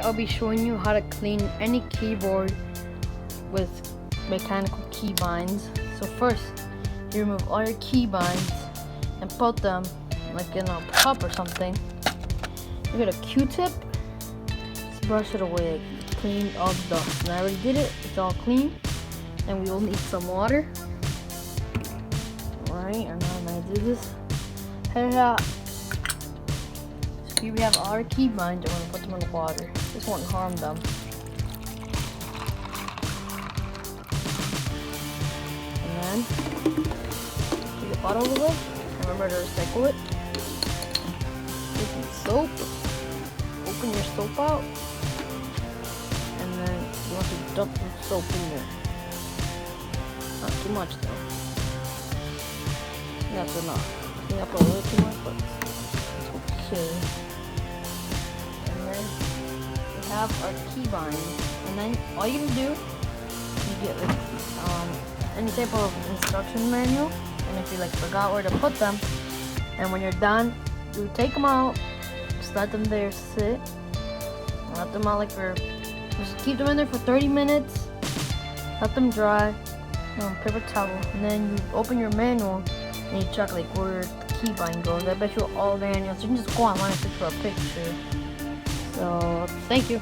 I'll be showing you how to clean any keyboard with mechanical keybinds. So first, you remove all your keybinds and put them like in a cup or something. You get a Q-tip, just brush it away, clean all the dust. And I already did it, it's all clean. And we will need some water. Alright, and now I'm gonna do this. So here we have all our keybinds, I'm gonna put them in the water. This won't harm them. And then, take a bottle of it, and remember to recycle it. Take some soap, open your soap out, and then you want to dump the soap in there. Not too much though. That's enough. I think I put a little too much, but it's okay. And then we have our keybind. And then all you can do, you get like any type of instruction manual. And if you like forgot where to put them, and when you're done, you take them out, just let them there sit. Let them out like just keep them in there for 30 minutes. Let them dry. Paper towel, and then you open your manual and you check like where the keybind goes. I bet you all manuals. You can just go online and search for a picture. So thank you.